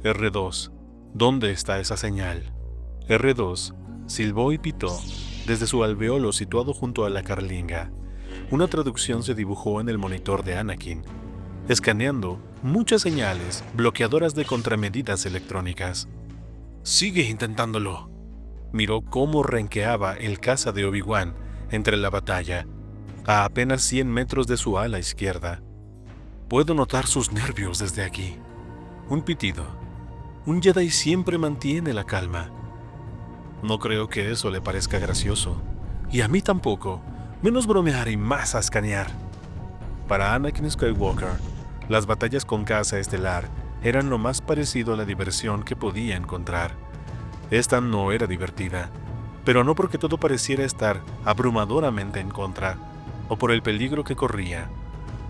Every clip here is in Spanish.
R2, ¿dónde está esa señal? R2 silbó y pitó desde su alveolo situado junto a la carlinga. Una traducción se dibujó en el monitor de Anakin, escaneando muchas señales bloqueadoras de contramedidas electrónicas. «Sigue intentándolo». Miró cómo renqueaba el caza de Obi-Wan entre la batalla, a apenas 100 metros de su ala izquierda. «Puedo notar sus nervios desde aquí». Un pitido. Un Jedi siempre mantiene la calma. No creo que eso le parezca gracioso. Y a mí tampoco. Menos bromear y más escanear. Para Anakin Skywalker, las batallas con caza estelar eran lo más parecido a la diversión que podía encontrar. Esta no era divertida, pero no porque todo pareciera estar abrumadoramente en contra, o por el peligro que corría.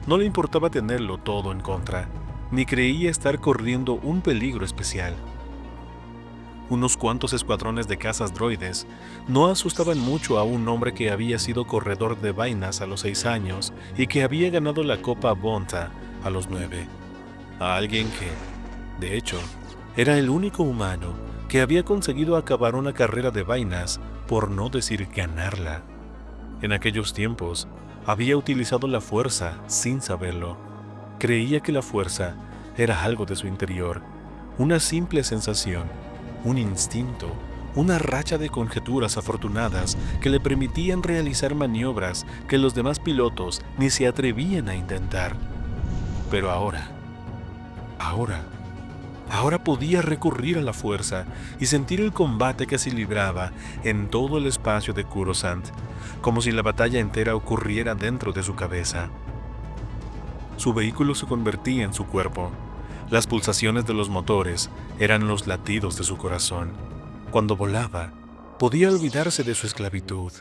No le importaba tenerlo todo en contra, ni creía estar corriendo un peligro especial. Unos cuantos escuadrones de cazas droides no asustaban mucho a un hombre que había sido corredor de vainas a los 6 años y que había ganado la Copa Bonta a los 9. A alguien que, de hecho, era el único humano que había conseguido acabar una carrera de vainas, por no decir ganarla. En aquellos tiempos, había utilizado la fuerza sin saberlo. Creía que la fuerza era algo de su interior, una simple sensación, un instinto, una racha de conjeturas afortunadas que le permitían realizar maniobras que los demás pilotos ni se atrevían a intentar. Pero ahora podía recurrir a la fuerza y sentir el combate que se libraba en todo el espacio de Coruscant, como si la batalla entera ocurriera dentro de su cabeza. Su vehículo se convertía en su cuerpo. Las pulsaciones de los motores eran los latidos de su corazón. Cuando volaba, podía olvidarse de su esclavitud,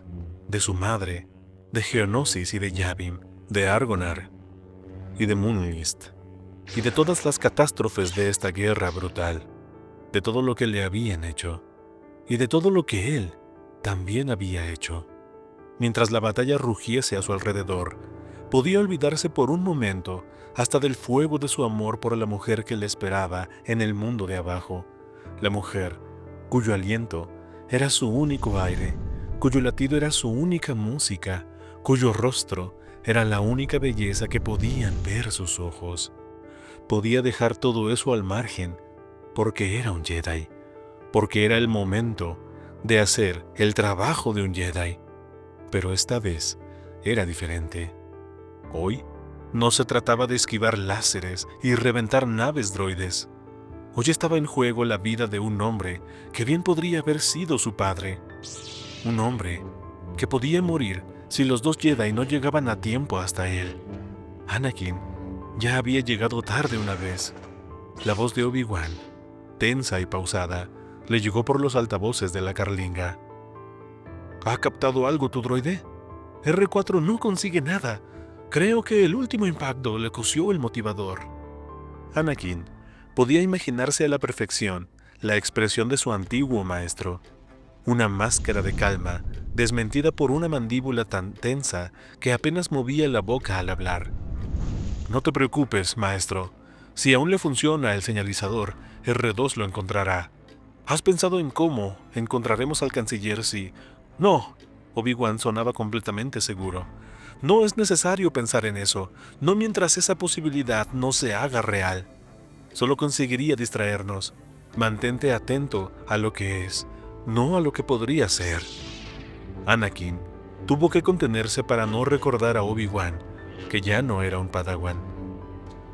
de su madre, de Geonosis y de Yavin, de Argonar y de Moonlist, y de todas las catástrofes de esta guerra brutal, de todo lo que le habían hecho, y de todo lo que él también había hecho. Mientras la batalla rugiese a su alrededor, podía olvidarse por un momento hasta del fuego de su amor por la mujer que le esperaba en el mundo de abajo, la mujer cuyo aliento era su único aire, cuyo latido era su única música, cuyo rostro era la única belleza que podían ver sus ojos. Podía dejar todo eso al margen, porque era un Jedi, porque era el momento de hacer el trabajo de un Jedi. Pero esta vez era diferente. Hoy no se trataba de esquivar láseres y reventar naves droides. Hoy estaba en juego la vida de un hombre que bien podría haber sido su padre. Un hombre que podía morir si los 2 Jedi no llegaban a tiempo hasta él. Anakin ya había llegado tarde una vez. La voz de Obi-Wan, tensa y pausada, le llegó por los altavoces de la carlinga. ¿Ha captado algo tu droide? R4 no consigue nada. Creo que el último impacto le cosió el motivador. Anakin podía imaginarse a la perfección la expresión de su antiguo maestro. Una máscara de calma, desmentida por una mandíbula tan tensa que apenas movía la boca al hablar. No te preocupes, maestro. Si aún le funciona el señalizador, R2 lo encontrará. ¿Has pensado en cómo encontraremos al canciller si...? No, Obi-Wan sonaba completamente seguro. No es necesario pensar en eso, no mientras esa posibilidad no se haga real. Solo conseguiría distraernos. Mantente atento a lo que es, no a lo que podría ser. Anakin tuvo que contenerse para no recordar a Obi-Wan, que ya no era un padawan.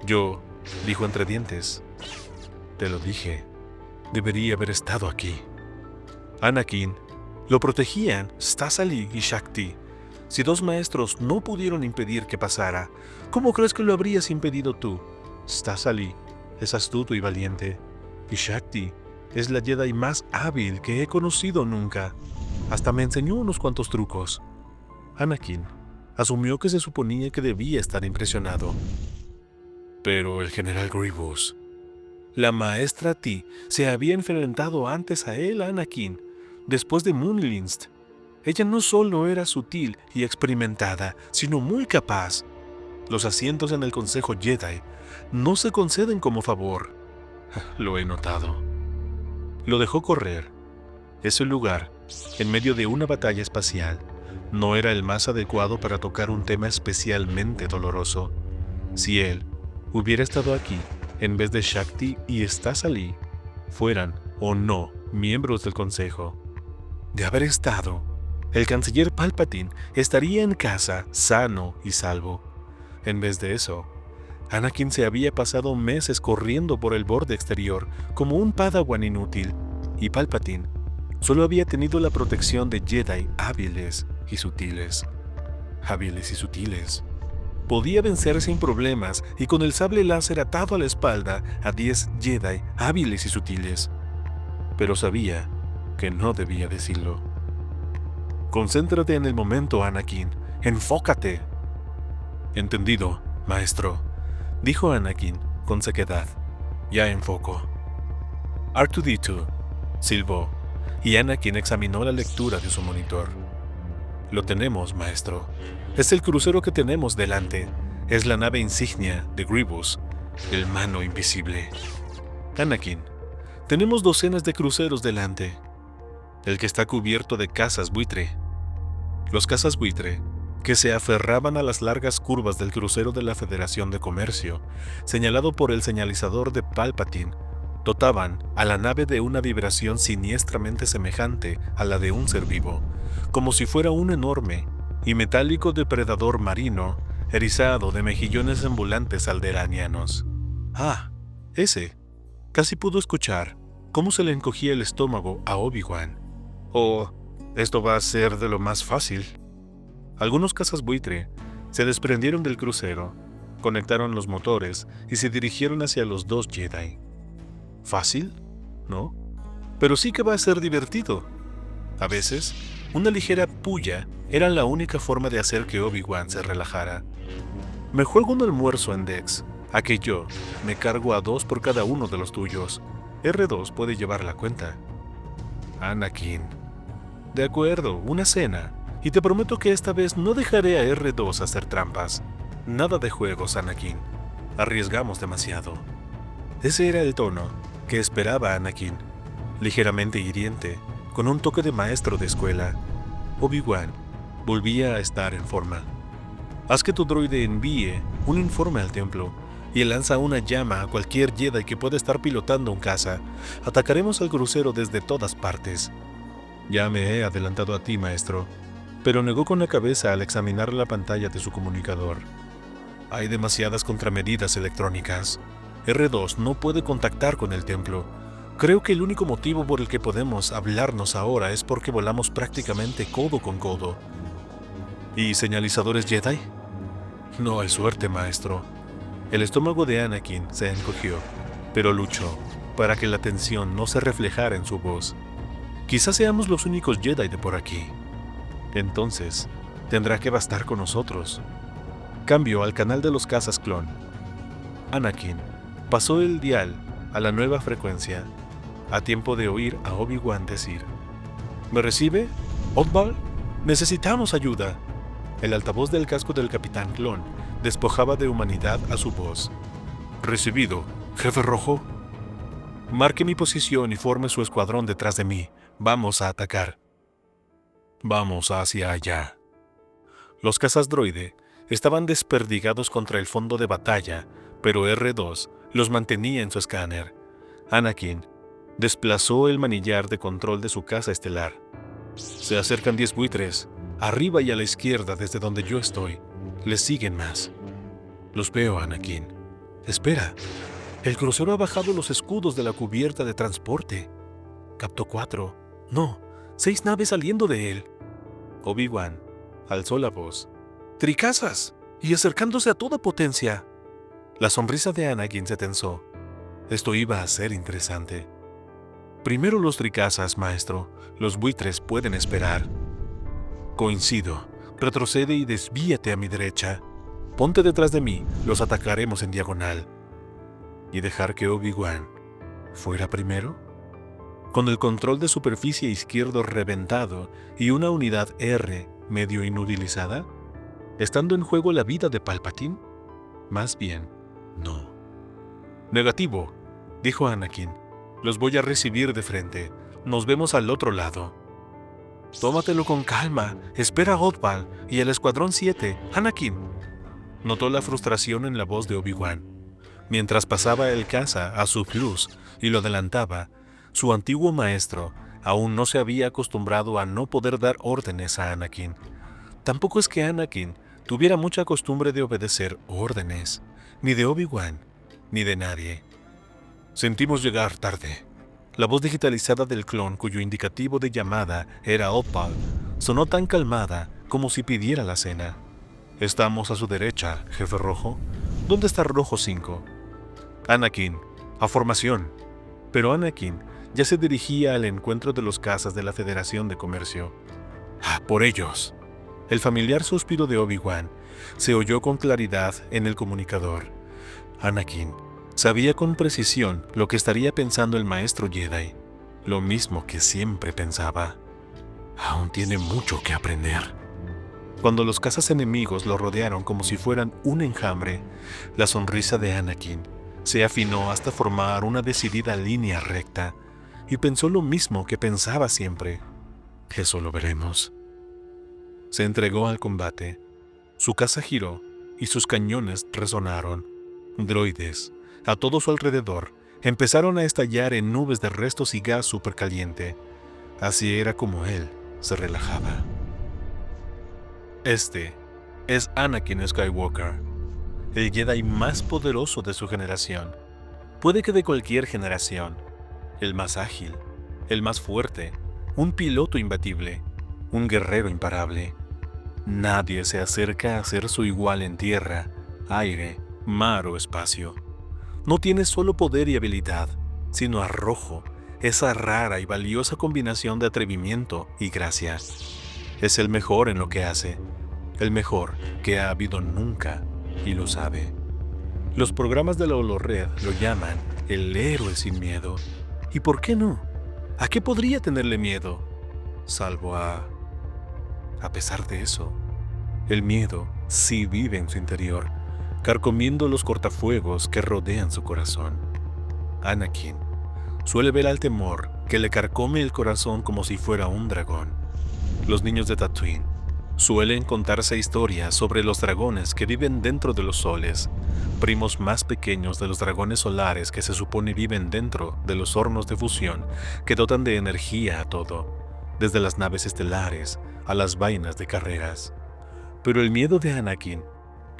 Yo, dijo entre dientes, te lo dije, debería haber estado aquí. Anakin, lo protegían Stasali y Shakti. Si 2 maestros no pudieron impedir que pasara, ¿cómo crees que lo habrías impedido tú? Stasali es astuto y valiente, y Shakti es la Jedi más hábil que he conocido nunca. Hasta me enseñó unos cuantos trucos. Anakin asumió que se suponía que debía estar impresionado. Pero el general Grievous, la maestra Ti, se había enfrentado antes a él, Anakin, después de Moonlist. Ella no solo era sutil y experimentada, sino muy capaz. Los asientos en el Consejo Jedi no se conceden como favor. Lo he notado. Lo dejó correr. Ese lugar, en medio de una batalla espacial, no era el más adecuado para tocar un tema especialmente doloroso. Si él hubiera estado aquí, en vez de Shakti y Stas Ali, fueran o no miembros del Consejo. De haber estado, el canciller Palpatine estaría en casa, sano y salvo. En vez de eso, Anakin se había pasado meses corriendo por el borde exterior como un padawan inútil, y Palpatine solo había tenido la protección de Jedi hábiles y sutiles. Hábiles y sutiles. Podía vencer sin problemas y con el sable láser atado a la espalda a 10 Jedi hábiles y sutiles. Pero sabía que no debía decirlo. Concéntrate en el momento, Anakin. Enfócate. Entendido, maestro, dijo Anakin con sequedad. Ya enfoco. R2-D2 silbó, y Anakin examinó la lectura de su monitor. Lo tenemos, maestro. Es el crucero que tenemos delante. Es la nave insignia de Grievous, el Mano Invisible. Anakin, tenemos docenas de cruceros delante. El que está cubierto de cazas buitre. Los cazas buitre, que se aferraban a las largas curvas del crucero de la Federación de Comercio, señalado por el señalizador de Palpatine, dotaban a la nave de una vibración siniestramente semejante a la de un ser vivo, como si fuera un enorme y metálico depredador marino erizado de mejillones ambulantes alderanianos. Ah, ese. Casi pudo escuchar cómo se le encogía el estómago a Obi-Wan. Oh, esto va a ser de lo más fácil. Algunos cazas buitre se desprendieron del crucero, conectaron los motores y se dirigieron hacia los 2 Jedi. ¿Fácil? ¿No? Pero sí que va a ser divertido. A veces, una ligera puya era la única forma de hacer que Obi-Wan se relajara. Me juego un almuerzo en Dex, a que yo me cargo a 2 por cada uno de los tuyos. R2 puede llevar la cuenta. Anakin. De acuerdo, una cena. Y te prometo que esta vez no dejaré a R2 hacer trampas. Nada de juegos, Anakin. Arriesgamos demasiado. Ese era el tono que esperaba Anakin, ligeramente hiriente, con un toque de maestro de escuela. Obi-Wan volvía a estar en forma. Haz que tu droide envíe un informe al templo y lanza una llama a cualquier Jedi que pueda estar pilotando un caza. Atacaremos al crucero desde todas partes. Ya me he adelantado a ti, maestro, pero negó con la cabeza al examinar la pantalla de su comunicador. Hay demasiadas contramedidas electrónicas. R2 no puede contactar con el templo. Creo que el único motivo por el que podemos hablarnos ahora es porque volamos prácticamente codo con codo. ¿Y señalizadores Jedi? No hay suerte, maestro. El estómago de Anakin se encogió, pero luchó para que la tensión no se reflejara en su voz. Quizás seamos los únicos Jedi de por aquí. Entonces, tendrá que bastar con nosotros. Cambio al canal de los cazas clon. Anakin pasó el dial a la nueva frecuencia, a tiempo de oír a Obi-Wan decir: ¿Me recibe? ¿Oddball? Necesitamos ayuda. El altavoz del casco del Capitán Clon despojaba de humanidad a su voz. Recibido, jefe rojo. Marque mi posición y forme su escuadrón detrás de mí. Vamos a atacar. Vamos hacia allá. Los cazas droide estaban desperdigados contra el fondo de batalla, pero R2 los mantenía en su escáner. Anakin desplazó el manillar de control de su caza estelar. Se acercan 10 buitres, arriba y a la izquierda desde donde yo estoy. Les siguen más. Los veo, Anakin. Espera. El crucero ha bajado los escudos de la cubierta de transporte. Captó 4. No, 6 naves saliendo de él. Obi-Wan alzó la voz. ¡Tricazas! Y acercándose a toda potencia. La sonrisa de Anakin se tensó. Esto iba a ser interesante. Primero los tricazas, maestro. Los buitres pueden esperar. Coincido. Retrocede y desvíate a mi derecha. Ponte detrás de mí. Los atacaremos en diagonal. ¿Y dejar que Obi-Wan fuera primero? Con el control de superficie izquierdo reventado y una unidad R medio inutilizada, estando en juego la vida de Palpatine, más bien, no. Negativo. dijo Anakin. Los voy a recibir de frente. Nos vemos al otro lado. Tómatelo con calma. Espera a Oddball y el Escuadrón 7, Anakin. Notó la frustración en la voz de Obi-Wan. Mientras pasaba el caza a su luz y lo adelantaba, su antiguo maestro aún no se había acostumbrado a no poder dar órdenes a Anakin. Tampoco es que Anakin tuviera mucha costumbre de obedecer órdenes, ni de Obi-Wan, ni de nadie. Sentimos llegar tarde. La voz digitalizada del clon, cuyo indicativo de llamada era Oddball, sonó tan calmada como si pidiera la cena. Estamos a su derecha, jefe rojo. ¿Dónde está rojo 5? Anakin, a formación. Pero Anakin ya se dirigía al encuentro de los cazas de la Federación de Comercio. ¡Ah, por ellos! El familiar suspiro de Obi-Wan se oyó con claridad en el comunicador. Anakin sabía con precisión lo que estaría pensando el maestro Jedi, lo mismo que siempre pensaba. Aún tiene mucho que aprender. Cuando los cazas enemigos lo rodearon como si fueran un enjambre, la sonrisa de Anakin se afinó hasta formar una decidida línea recta, y pensó lo mismo que pensaba siempre. Eso lo veremos. Se entregó al combate. Su caza giró y sus cañones resonaron. Droides, a todo su alrededor, empezaron a estallar en nubes de restos y gas supercaliente. Así era como él se relajaba. Este es Anakin Skywalker, el Jedi más poderoso de su generación. Puede que de cualquier generación. El más ágil, el más fuerte, un piloto imbatible, un guerrero imparable. Nadie se acerca a ser su igual en tierra, aire, mar o espacio. No tiene solo poder y habilidad, sino arrojo, esa rara y valiosa combinación de atrevimiento y gracia. Es el mejor en lo que hace, el mejor que ha habido nunca, y lo sabe. Los programas de la Holored lo llaman el héroe sin miedo. ¿Y por qué no? ¿A qué podría tenerle miedo? Salvo a pesar de eso, el miedo sí vive en su interior, carcomiendo los cortafuegos que rodean su corazón. Anakin suele ver al temor que le carcome el corazón como si fuera un dragón. Los niños de Tatooine suelen contarse historias sobre los dragones que viven dentro de los soles, primos más pequeños de los dragones solares que se supone viven dentro de los hornos de fusión que dotan de energía a todo, desde las naves estelares a las vainas de carreras. Pero el miedo de Anakin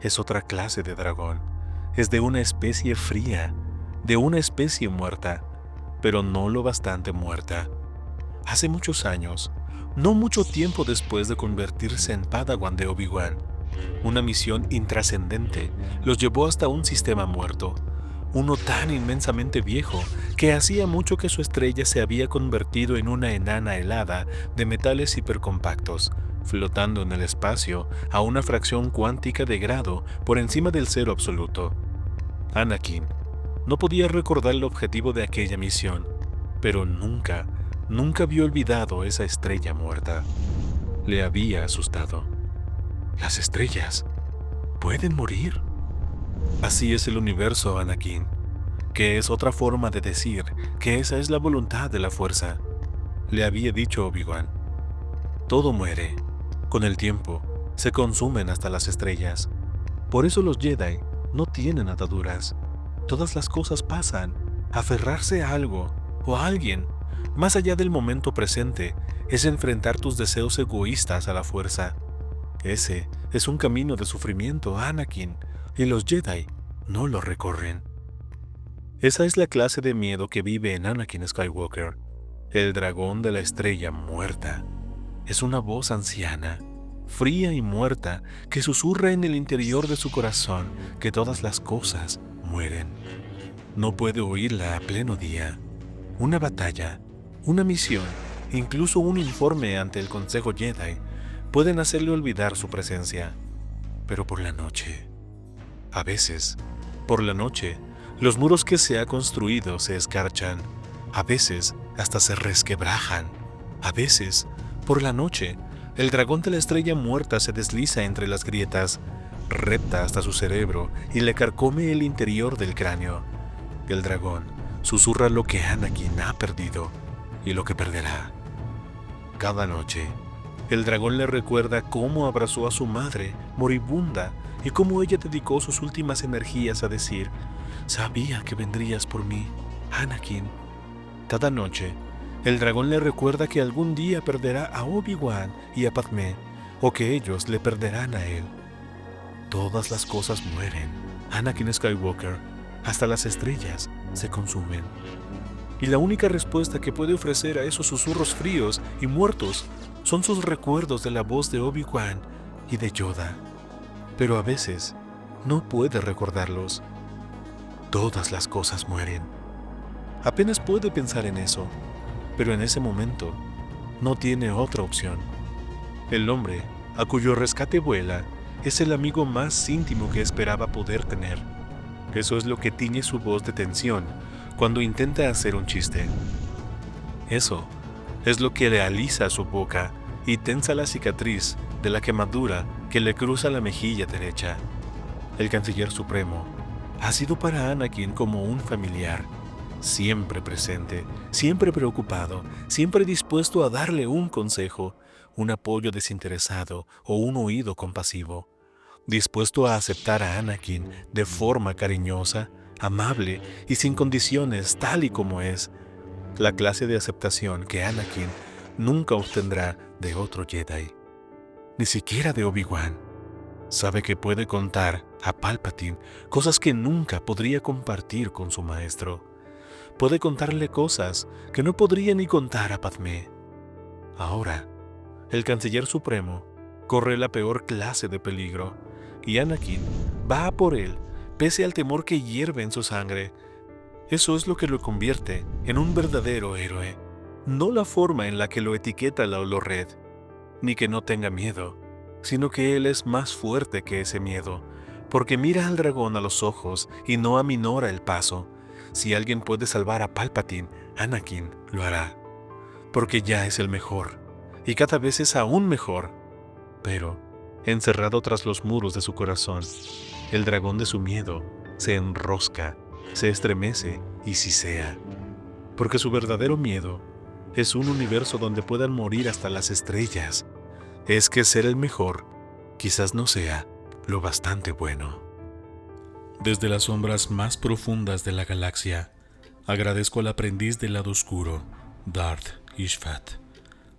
es otra clase de dragón. Es de una especie fría, de una especie muerta, pero no lo bastante muerta. Hace muchos años, no mucho tiempo después de convertirse en Padawan de Obi-Wan, una misión intrascendente los llevó hasta un sistema muerto, uno tan inmensamente viejo que hacía mucho que su estrella se había convertido en una enana helada de metales hipercompactos, flotando en el espacio a una fracción cuántica de grado por encima del cero absoluto. Anakin no podía recordar el objetivo de aquella misión, pero nunca había olvidado esa estrella muerta. Le había asustado. Las estrellas pueden morir. Así es el universo, Anakin, que es otra forma de decir que esa es la voluntad de la fuerza. Le había dicho Obi-Wan. Todo muere. Con el tiempo, se consumen hasta las estrellas. Por eso los Jedi no tienen ataduras. Todas las cosas pasan. Aferrarse a algo o a alguien, más allá del momento presente, es enfrentar tus deseos egoístas a la fuerza. Ese es un camino de sufrimiento, Anakin, y los Jedi no lo recorren. Esa es la clase de miedo que vive en Anakin Skywalker, el dragón de la estrella muerta. Es una voz anciana, fría y muerta, que susurra en el interior de su corazón que todas las cosas mueren. No puede oírla a pleno día. Una batalla, una misión, incluso un informe ante el Consejo Jedi pueden hacerle olvidar su presencia. Pero por la noche, a veces, por la noche, los muros que se ha construido se escarchan, a veces hasta se resquebrajan, a veces, por la noche, el dragón de la estrella muerta se desliza entre las grietas, repta hasta su cerebro y le carcome el interior del cráneo. El dragón susurra lo que Anakin ha perdido y lo que perderá. Cada noche, el dragón le recuerda cómo abrazó a su madre moribunda y cómo ella dedicó sus últimas energías a decir: sabía que vendrías por mí, Anakin. Cada noche, el dragón le recuerda que algún día perderá a Obi-Wan y a Padmé, o que ellos le perderán a él. Todas las cosas mueren, Anakin Skywalker, hasta las estrellas se consumen. Y la única respuesta que puede ofrecer a esos susurros fríos y muertos son sus recuerdos de la voz de Obi-Wan y de Yoda. Pero a veces no puede recordarlos. Todas las cosas mueren. Apenas puede pensar en eso, pero en ese momento no tiene otra opción. El hombre a cuyo rescate vuela es el amigo más íntimo que esperaba poder tener. Eso es lo que tiñe su voz de tensión cuando intenta hacer un chiste. Eso es lo que le alisa su boca y tensa la cicatriz de la quemadura que le cruza la mejilla derecha. El Canciller Supremo ha sido para Anakin como un familiar, siempre presente, siempre preocupado, siempre dispuesto a darle un consejo, un apoyo desinteresado o un oído compasivo, dispuesto a aceptar a Anakin de forma cariñosa, amable y sin condiciones tal y como es, la clase de aceptación que Anakin nunca obtendrá de otro Jedi, ni siquiera de Obi-Wan. Sabe que puede contar a Palpatine cosas que nunca podría compartir con su maestro. Puede contarle cosas que no podría ni contar a Padmé. Ahora, el Canciller Supremo corre la peor clase de peligro, y Anakin va a por él, pese al temor que hierve en su sangre. Eso es lo que lo convierte en un verdadero héroe, no la forma en la que lo etiqueta la Olo-Red, ni que no tenga miedo, sino que él es más fuerte que ese miedo, porque mira al dragón a los ojos y no aminora el paso. Si alguien puede salvar a Palpatine, Anakin lo hará, porque ya es el mejor, y cada vez es aún mejor. Pero, encerrado tras los muros de su corazón, el dragón de su miedo se enrosca, se estremece y sisea, porque su verdadero miedo es un universo donde puedan morir hasta las estrellas. Es que ser el mejor quizás no sea lo bastante bueno. Desde las sombras más profundas de la galaxia, agradezco al aprendiz del lado oscuro, Darth Ishvat,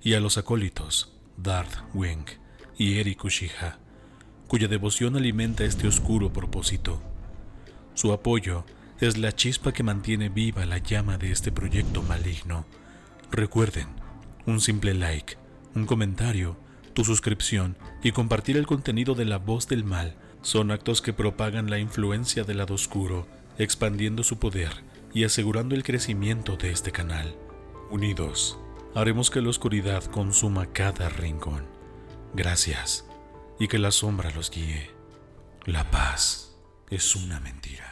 y a los acólitos, Darth Wing y Eric Uchiha, cuya devoción alimenta este oscuro propósito. Su apoyo es la chispa que mantiene viva la llama de este proyecto maligno. Recuerden, un simple like, un comentario, tu suscripción y compartir el contenido de La Voz del Mal son actos que propagan la influencia del lado oscuro, expandiendo su poder y asegurando el crecimiento de este canal. Unidos, haremos que la oscuridad consuma cada rincón. Gracias, y que la sombra los guíe. La paz es una mentira.